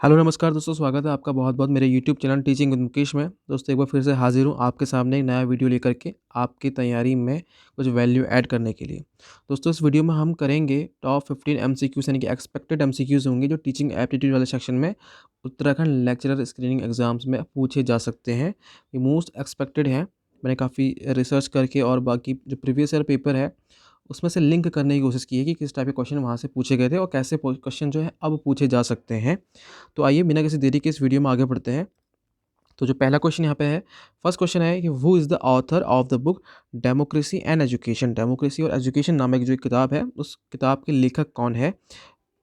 Hello नमस्कार दोस्तों, स्वागत है आपका बहुत-बहुत मेरे YouTube channel teaching with Mukesh में। दोस्तों एक बार फिर से हाज़िर हूँ आपके सामने एक नया वीडियो लेकर के आपकी तैयारी में कुछ वैल्यू ऐड करने के लिए। दोस्तों इस वीडियो में हम करेंगे टॉप 15 एमसीक्यूज़ यानी कि एक्सपेक्टेड एमसीक्यूज़ होंगे जो टीचिंग एप्टीट्यूड वाले सेक्शन में उत्तराखंड लेक्चरर स्क्रीनिंग एग्ज़ाम्स में पूछे जा सकते हैं। ये मोस्ट एक्सपेक्टेड हैं। मैंने काफ़ी रिसर्च करके और बाकी जो प्रीवियस ईयर पेपर है उसमें से लिंक करने की कोशिश की है कि किस टाइप के क्वेश्चन वहाँ से पूछे गए थे और कैसे क्वेश्चन जो है अब पूछे जा सकते हैं। तो आइए बिना किसी देरी के इस वीडियो में आगे बढ़ते हैं। तो जो पहला क्वेश्चन यहाँ पे है, फर्स्ट क्वेश्चन है कि who is the author of the book democracy and education. Democracy और एजुकेशन नामक जो एक किताब है, उस किताब के लेखक कौन है?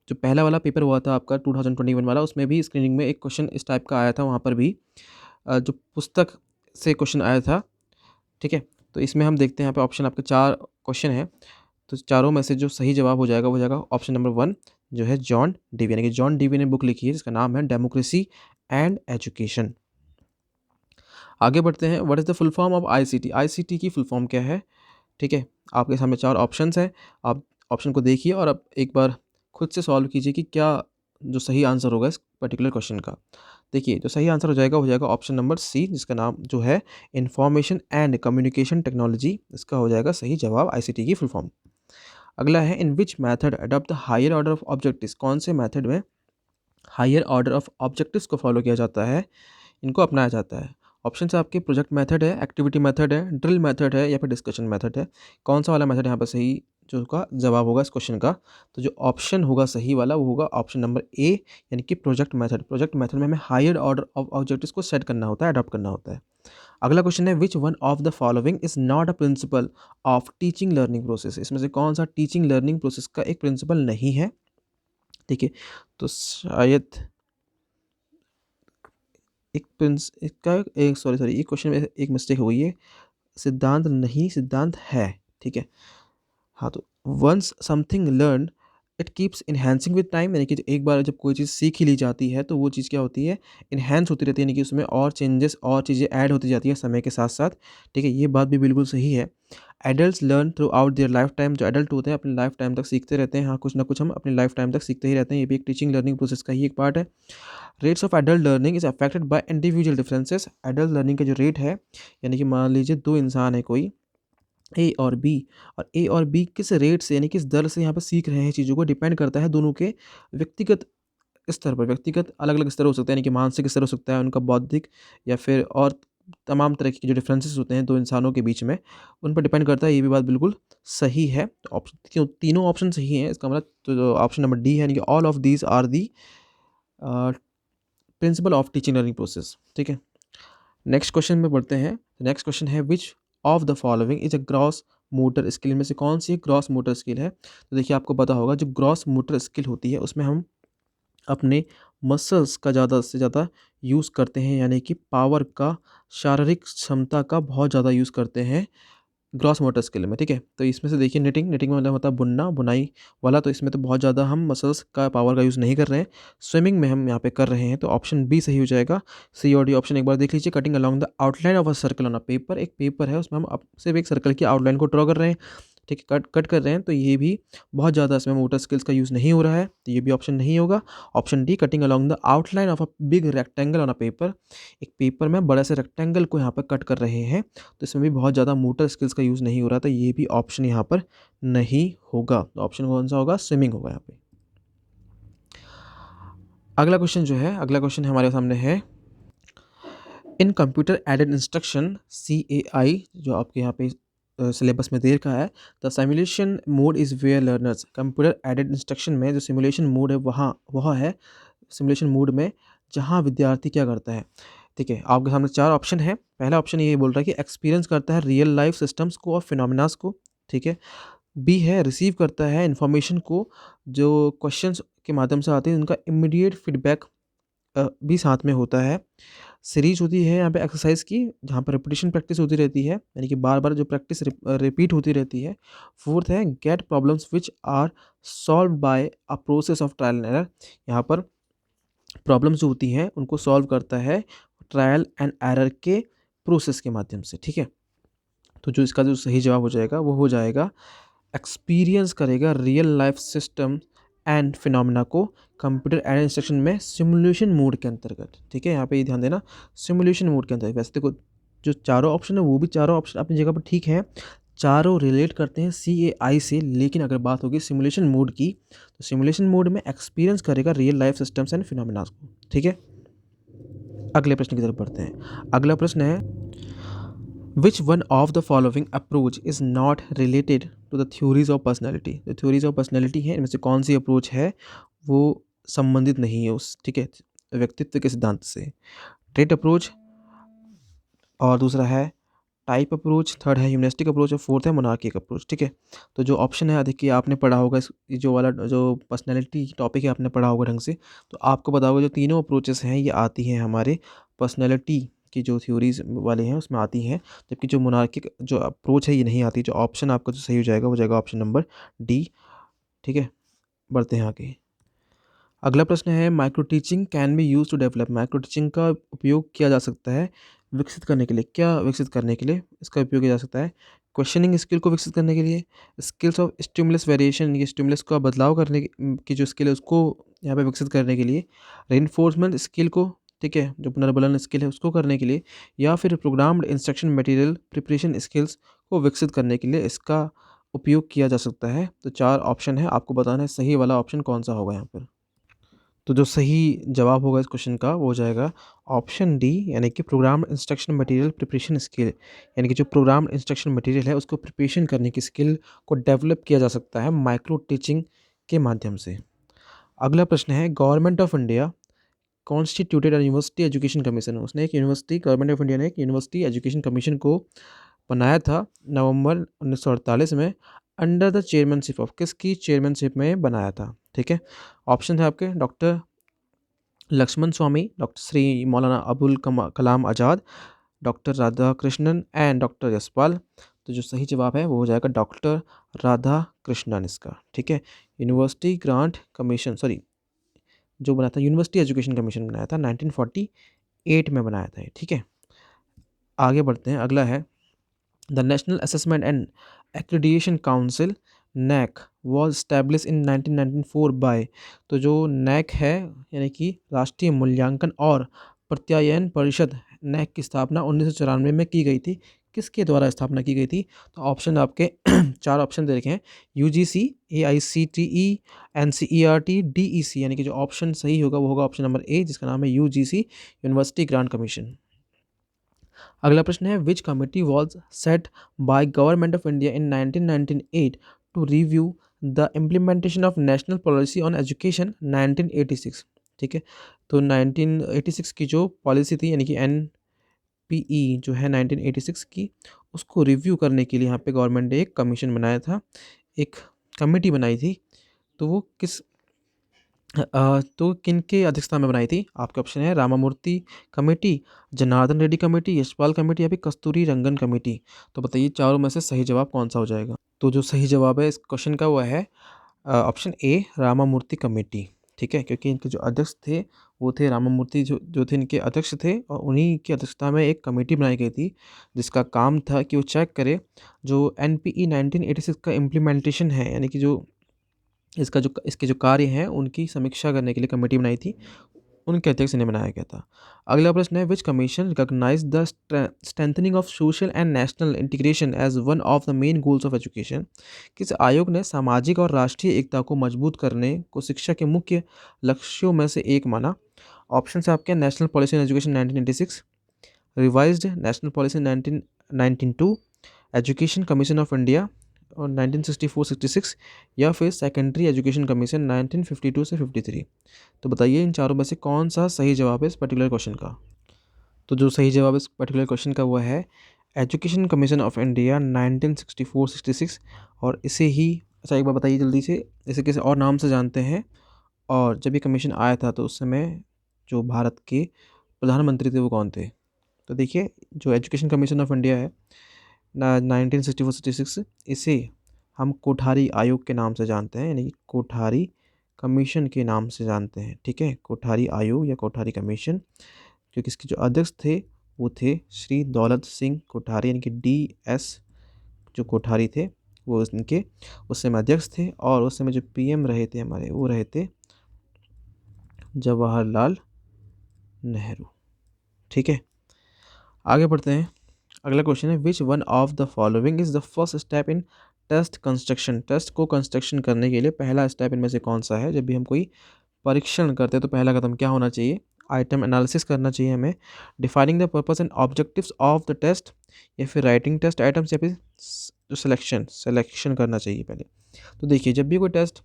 जो पहला वाला पेपर हुआ था आपका 2021 वाला, उसमें भी स्क्रीनिंग में एक क्वेश्चन इस टाइप का आया था, वहाँ पर भी जो पुस्तक से क्वेश्चन आया था, ठीक है? तो इसमें हम देखते हैं यहाँ पे ऑप्शन आपके 4 क्वेश्चन हैं। तो चारों में से जो सही जवाब हो जाएगा वो हो जाएगा ऑप्शन नंबर 1 जो है जॉन डीवी, यानी कि जॉन डीवी ने बुक लिखी है जिसका नाम है डेमोक्रेसी एंड एजुकेशन। आगे बढ़ते हैं, what is the full form of ICT. ICT की फुल फॉर्म क्या है? ठीक है, आपके सामने 4 ऑप्शंस हैं। आप ऑप्शन को देखिए और अब एक बार खुद से सॉल्व कीजिए कि क्या जो सही आंसर होगा इस पर्टिकुलर क्वेश्चन का। देखिए जो सही आंसर हो जाएगा ऑप्शन नंबर सी, जिसका नाम जो है इंफॉर्मेशन एंड कम्युनिकेशन टेक्नोलॉजी। इसका हो जाएगा सही जवाब आईसीटी की फुल फॉर्म। अगला है in which method adopt the higher order of objectives. कौन से मेथड में हायर ऑर्डर ऑफ ऑब्जेक्टिव्स को फॉलो किया जाता है, इनको अपनाया जाता है? ऑप्शन आपके प्रोजेक्ट मेथड है, एक्टिविटी मेथड है, ड्रिल मेथड है या फिर डिस्कशन मेथड है। कौन सा वाला मेथड यहाँ पर सही जो का जवाब होगा इस क्वेश्चन का? तो जो ऑप्शन होगा सही वाला वो होगा ऑप्शन नंबर ए, यानी कि प्रोजेक्ट मेथड। प्रोजेक्ट मेथड में हमें हायर ऑर्डर ऑफ ऑब्जेक्टिव्स को सेट करना होता है, अडॉप्ट करना होता है। अगला क्वेश्चन है which one of the following is not a principle of teaching learning process. इसमें से कौन सा टीचिंग लर्निंग प्रोसेस का एक प्रिंसिपल नहीं है? ठीक है, तो शायद एक प्रिंस इसका एक सॉरी एक क्वेश्चन में एक मिस्टेक हो गई है। सिद्धांत नहीं, सिद्धांत है। ठीक है, हाँ, तो once something learn it keeps enhancing with time, यानी कि एक बार जब कोई चीज़ सीख ही ली जाती है तो वो चीज़ क्या होती है, इन्हांस होती रहती है, यानी कि उसमें और चेंजेस और चीज़ें ऐड होती जाती हैं समय के साथ साथ। ठीक है, ये बात भी बिल्कुल सही है। Adults learn through out their life time. जो एडल्ट होते हैं अपनी लाइफ टाइम तक सीखते रहते हैं। हाँ, कुछ ना कुछ हम अपनी लाइफ टाइम तक सीखते ही रहते हैं, ये भी एक टीचिंग लर्निंग प्रोसेस का ही एक पार्ट है। Rates of adult learning is affected by individual differences. Adult learning का जो रेट है, यानी कि मान लीजिए दो इंसान है कोई ए और बी, और ए और बी किस रेट से यानी किस दर से यहाँ पे सीख रहे हैं चीज़ों को, डिपेंड करता है दोनों के व्यक्तिगत स्तर पर। व्यक्तिगत अलग-अलग स्तर हो सकते हैं, यानी कि मानसिक स्तर हो सकता है, उनका बौद्धिक या फिर और तमाम तरह के जो डिफरेंसेस होते हैं 2 इंसानों के बीच में, उन पर डिपेंड करता है। ये भी बात बिल्कुल सही है। तो तीनों ऑप्शन सही हैं, इसका मतलब तो ऑप्शन नंबर डी है, यानी कि all of these are the a, principle of teaching learning process. ठीक है, नेक्स्ट क्वेश्चन में बढ़ते हैं। नेक्स्ट क्वेश्चन है which of the following is a gross motor skill. में से कौन सी ग्रॉस मोटर स्किल है? तो देखिए आपको पता होगा जो ग्रॉस मोटर स्किल होती है उसमें हम अपने मसल्स का ज़्यादा से ज़्यादा यूज़ करते हैं, यानी कि पावर का, शारीरिक क्षमता का बहुत ज़्यादा यूज़ करते हैं ग्रॉस मोटर स्किल में। ठीक है, तो इसमें से देखिए निटिंग, निटिंग में मतलब होता है बुनना, बुनाई वाला, तो इसमें तो बहुत ज़्यादा हम मसल्स का पावर का यूज़ नहीं कर रहे हैं। स्विमिंग में हम यहाँ पे कर रहे हैं, तो ऑप्शन बी सही हो जाएगा। सी और डी ऑप्शन एक बार देख लीजिए। Cutting along the outline of a circle on a paper. एक पेपर है उसमें हम सिर्फ एक सर्कल की आउटलाइन को ड्रॉ कर रहे हैं। ठीक है, कट कट कर रहे हैं, तो ये भी बहुत ज़्यादा इसमें मोटर स्किल्स का यूज़ नहीं हो रहा है, तो ये भी ऑप्शन नहीं होगा। Option D cutting along the outline of a big rectangle on a paper. एक पेपर में बड़े से रेक्टेंगल को यहाँ पर कट कर रहे हैं, तो इसमें भी बहुत ज़्यादा मोटर स्किल्स का यूज़ नहीं हो रहा था, ये भी ऑप्शन यहाँ पर नहीं होगा। तो ऑप्शन कौन सा होगा? स्विमिंग होगा यहाँ पे। अगला क्वेश्चन जो है, अगला क्वेश्चन हमारे सामने है इन कंप्यूटर एडेड इंस्ट्रक्शन CAI, जो आपके यहाँ पे सिलेबस में दे रखा है, the simulation mode is where learners. Computer aided instruction में जो सिमुलेशन मोड है वहाँ वह है सिमुलेशन मोड में जहाँ विद्यार्थी क्या करता है। ठीक है, आपके सामने 4 ऑप्शन है। पहला ऑप्शन ये बोल रहा है कि एक्सपीरियंस करता है रियल लाइफ सिस्टम्स को और फिनोमिनास को। ठीक है, बी है रिसीव करता है इन्फॉर्मेशन को जो क्वेश्चंस के माध्यम से आते हैं, उनका इमीडिएट फीडबैक भी साथ में होता है। सीरीज होती है यहाँ पे एक्सरसाइज की, जहाँ पर रिपीटिशन प्रैक्टिस होती रहती है, यानी कि बार-बार जो प्रैक्टिस रिपीट होती रहती है। फोर्थ है get problems which are solved by a process of trial and error. यहाँ पर प्रॉब्लम्स जो होती हैं उनको सॉल्व करता है ट्रायल एंड एरर के प्रोसेस के माध्यम से। ठीक है, तो जो इसका जो सही जवाब हो जाएगा वो हो जाएगा एक्सपीरियंस करेगा real life system and phenomena को कंप्यूटर एडेड इंस्ट्रक्शन में सिमुलेशन मोड के अंतर्गत, ठीक है, यहाँ पे ये ध्यान देना, सिमुलेशन मोड के अंतर्गत। वैसे देखो जो चारों ऑप्शन है वो भी चारों ऑप्शन अपनी जगह पर ठीक है, चारों रिलेट करते हैं CAI से, लेकिन अगर बात होगी सिमुलेशन मोड की तो सिमुलेशन मोड में एक्सपीरियंस करेगा real life systems and phenomena को, ठीक है। अगले प्रश्न की तरफ बढ़ते हैं। अगला प्रश्न है which one of the following approach is not related to the theories of personality. जो थ्योरीज ऑफ पर्सनैलिटी है इनमें से कौन सी अप्रोच है वो संबंधित नहीं है उस, ठीक है, व्यक्तित्व के सिद्धांत से। ट्रेट अप्रोच, और दूसरा है टाइप अप्रोच, थर्ड है ह्यूमनिस्टिक अप्रोच, और फोर्थ है मोनार्किक अप्रोच, ठीक है। तो जो ऑप्शन है देखिए आपने पढ़ा होगा ये जो वाला जो पर्सनैलिटी टॉपिक है आपने पढ़ा होगा ढंग से, तो आपको पता होगा जो तीनों अप्रोचेस हैं ये आती हैं हमारे पर्सनैलिटी की जो थ्योरीज वाले हैं उसमें आती हैं, जबकि जो मोनार्किक जो अप्रोच है ये नहीं आती। जो ऑप्शन आपका जो सही हो जाएगा वो जाएगा ऑप्शन नंबर डी, ठीक है। बढ़ते हैं आगे। अगला प्रश्न है micro teaching can be use to develop. Micro teaching का उपयोग किया जा सकता है विकसित करने के लिए, क्या विकसित करने के लिए इसका उपयोग किया जा सकता है? क्वेश्चनिंग स्किल को विकसित करने के लिए, स्किल्स ऑफ स्टिमुलस वेरिएशन, ये स्टिमुलस का बदलाव करने की जो स्किल है उसको यहाँ पे विकसित करने के लिए, रेनफोर्समेंट स्किल को, ठीक है, जो पुनर्बलन स्किल है उसको करने के लिए, या फिर programmed instruction material preparation skills को विकसित करने के लिए इसका उपयोग किया जा सकता है। तो चार ऑप्शन है, आपको बताना है सही वाला ऑप्शन कौन सा होगा यहाँ पर। तो जो सही जवाब होगा इस क्वेश्चन का वो हो जाएगा ऑप्शन डी, यानी कि programme instruction material preparation skill, यानी कि जो प्रोग्राम इंस्ट्रक्शन मटेरियल है उसको प्रिपरेशन करने की स्किल को डेवलप किया जा सकता है माइक्रो टीचिंग के माध्यम से। अगला प्रश्न है government of India constituted university education commission. उसने एक यूनिवर्सिटी, गवर्नमेंट ऑफ इंडिया ने एक यूनिवर्सिटी एजुकेशन कमीशन को बनाया था नवंबर 1948 में, अंडर द चेयरमैनशिप ऑफ, किसकी चेयरमैनशिप में बनाया था, ठीक है। ऑप्शन है आपके doctor Lakshman Swami, doctor Shri Maulana Abul Kalam Azad, doctor Radha Krishnan and doctor Yashpal. तो जो सही जवाब है वो हो जाएगा डॉक्टर राधा कृष्णन इसका, ठीक है। यूनिवर्सिटी ग्रांट कमीशन, सॉरी, जो बना था यूनिवर्सिटी एजुकेशन कमीशन बनाया था 1948 में बनाया था ये, ठीक है। आगे बढ़ते हैं। अगला है the national assessment and accreditation council NAAC was establish in 1994 by. तो जो नैक है यानी कि राष्ट्रीय मूल्यांकन और प्रत्यायन परिषद, नैक की स्थापना 1994 में की गई थी। किसके द्वारा स्थापना की गई थी? तो ऑप्शन आपके चार ऑप्शन दे रखे हैं, UGC, AICTE, NCERT, DEC, यानी कि जो ऑप्शन सही होगा वो होगा ऑप्शन नंबर ए, जिसका नाम है UGC, यूनिवर्सिटी ग्रांट कमीशन। अगला प्रश्न है which committee was set by government of India in 1998 to review the implementation of national policy on education 1986, ठीक है। तो 1986 की जो पॉलिसी थी यानी कि NPE जो है 1986 की, उसको रिव्यू करने के लिए यहाँ पे गवर्नमेंट ने एक कमीशन बनाया था, एक कमेटी बनाई थी। तो वो किस तो किनके अध्यक्षता में बनाई थी? आपके ऑप्शन है Ramamurthy committee, Janardan Reddy committee, Yashpal committee, या फिर कस्तूरी रंगन कमेटी। तो बताइए चारों में से सही जवाब कौन सा हो जाएगा? तो जो सही जवाब है इस क्वेश्चन का वो है ऑप्शन ए, रामामूर्ति कमेटी, ठीक है, क्योंकि इनके जो अध्यक्ष थे वो थे रामामूर्ति, जो थे इनके अध्यक्ष थे, और उन्हीं की अध्यक्षता में एक कमेटी बनाई गई थी जिसका काम था कि वो चेक करे जो NPE 1986 का इम्प्लीमेंटेशन है, यानी कि जो इसके जो कार्य हैं उनकी समीक्षा करने के लिए कमेटी बनाई थी, उनके अध्यक्ष ने बनाया गया था। अगला प्रश्न है which commission recognise the strengthening of social and national integration as one of the main goals of education. किस आयोग ने सामाजिक और राष्ट्रीय एकता को मजबूत करने को शिक्षा के मुख्य लक्ष्यों में से एक माना? ऑप्शन है आपके national policy in education 1986, revised national policy 1992, education commission of India और 1964-66, या फिर सेकेंडरी एजुकेशन कमीशन 1952 से 53। तो बताइए इन चारों में से कौन सा सही जवाब है इस पर्टिकुलर क्वेश्चन का? तो जो सही जवाब इस पर्टिकुलर क्वेश्चन का वो है एजुकेशन कमीशन ऑफ इंडिया 1964-66। और इसे ही, अच्छा एक बार बताइए जल्दी से, इसे किसी और नाम से जानते हैं? और जब ये कमीशन आया था तो उस समय जो भारत के प्रधानमंत्री थे वो कौन थे? तो देखिए जो एजुकेशन कमीशन ऑफ इंडिया है 1964-66, इसे हम कोठारी आयोग के नाम से जानते हैं, यानी कि कोठारी कमीशन के नाम से जानते हैं, ठीक है, कोठारी आयोग या कोठारी कमीशन, क्योंकि इसके जो अध्यक्ष थे वो थे श्री दौलत सिंह कोठारी, यानी कि DS जो कोठारी थे, वो इनके उस समय अध्यक्ष थे, और उस समय जो पीएम रहे थे हमारे, वो रहे थे जवाहरलाल नेहरू। ठीक है, आगे बढ़ते हैं। अगला क्वेश्चन है, which one of the following is the first step in test construction. Test को कंस्ट्रक्शन करने के लिए पहला स्टेप इनमें से कौन सा है। जब भी हम कोई परीक्षण करते हैं तो पहला कदम क्या होना चाहिए, आइटम एनालिसिस करना चाहिए हमें, defining the purpose and objectives of the test, या फिर राइटिंग टेस्ट आइटम्स, या फिर सिलेक्शन करना चाहिए पहले। तो देखिए, जब भी कोई टेस्ट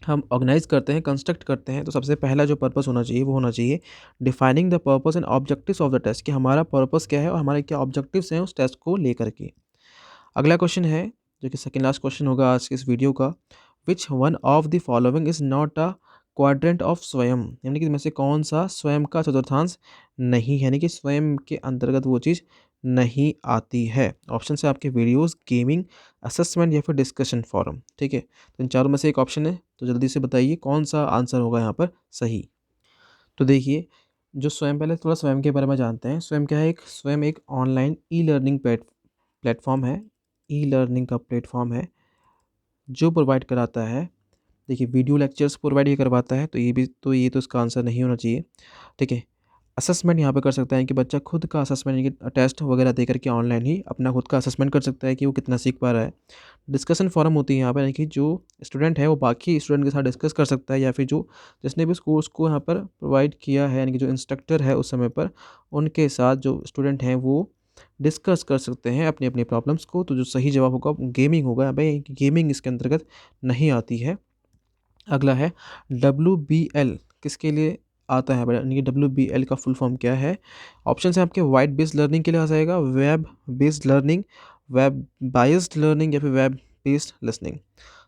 हम ऑर्गेनाइज करते हैं, कंस्ट्रक्ट करते हैं, तो सबसे पहला जो पर्पस होना चाहिए वो होना चाहिए defining the purpose and objectives of the test, कि हमारा पर्पस क्या है और हमारे क्या ऑब्जेक्टिव्स हैं उस टेस्ट को लेकर के। अगला क्वेश्चन है, जो कि सेकंड लास्ट क्वेश्चन होगा आज के इस वीडियो का, विच one of the following is not a quadrant of स्वयं, यानी कि इनमें से कौन सा स्वयं का चतुर्थांश नहीं है, यानी कि स्वयं के अंतर्गत वो चीज़ नहीं आती है। ऑप्शन है आपके वीडियोस, गेमिंग, असेसमेंट, या फिर डिस्कशन फोरम। ठीक है, तो इन चारों में से एक ऑप्शन है, तो जल्दी से बताइए कौन सा आंसर होगा यहाँ पर सही। तो देखिए, जो स्वयं, पहले थोड़ा स्वयं के बारे में जानते हैं। स्वयं क्या है, स्वयं एक ऑनलाइन ई लर्निंग प्लेटफॉर्म है, ई लर्निंग का प्लेटफॉर्म है जो प्रोवाइड कराता है, देखिए वीडियो लेक्चर्स प्रोवाइड ये करवाता है, तो ये तो इसका आंसर नहीं होना चाहिए। ठीक है, असेसमेंट यहाँ पे कर सकता है कि बच्चा खुद का असेसमेंट, यानी कि टेस्ट वगैरह दे करके ऑनलाइन ही अपना खुद का असेसमेंट कर सकता है कि वो कितना सीख पा रहा है। डिस्कशन फोरम होती है यहाँ पर, यानी कि जो स्टूडेंट है वो बाकी स्टूडेंट के साथ डिस्कस कर सकता है, या फिर जो जिसने भी उस कोर्स को यहाँ पर प्रोवाइड किया है, यानी कि जो इंस्ट्रक्टर है उस समय पर, उनके साथ जो स्टूडेंट हैं वो डिस्कस कर सकते हैं अपनी अपनी प्रॉब्लम्स को। तो जो सही जवाब होगा गेमिंग होगा। भाई गेमिंग इसके अंतर्गत नहीं आती है। अगला है WBL किसके लिए आता है, यानी कि WBL का फुल फॉर्म क्या है। ऑप्शन है आपके, वाइट बेस्ड लर्निंग के लिए आ जाएगा, web based learning, web biased learning, या फिर वेब बेस्ड लिसनिंग।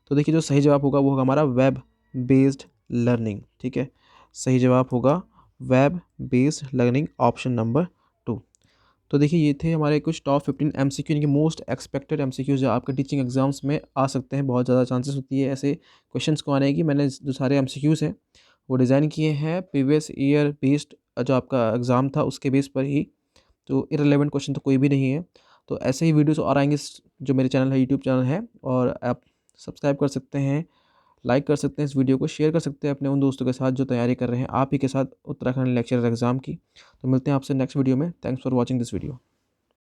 तो देखिए, जो सही जवाब होगा वो होगा हमारा वेब बेस्ड लर्निंग। ठीक है, सही जवाब होगा web based learning, option number 2। तो देखिए, ये थे हमारे कुछ टॉप 15 MCQ, यानी कि मोस्ट एक्सपेक्टेड MCQ जो आपके टीचिंग एग्जाम्स में आ सकते हैं। बहुत ज़्यादा चांसेस होती है ऐसे क्वेश्चंस को आने की। मैंने जो सारे MCQs हैं वो डिज़ाइन किए हैं प्रीवियस ईयर बेस्ड, जो आपका एग्ज़ाम था उसके बेस पर ही, तो इररिलेवेंट क्वेश्चन तो कोई भी नहीं है। तो ऐसे ही वीडियोस और आएंगे, जो मेरे चैनल है, यूट्यूब चैनल है, और आप सब्सक्राइब कर सकते हैं, लाइक कर सकते हैं, इस वीडियो को शेयर कर सकते हैं अपने उन दोस्तों के साथ जो तैयारी कर रहे हैं आप ही के साथ उत्तराखंड लेक्चरर एग्ज़ाम की। तो मिलते हैं आपसे नेक्स्ट वीडियो में। Thanks for watching this video.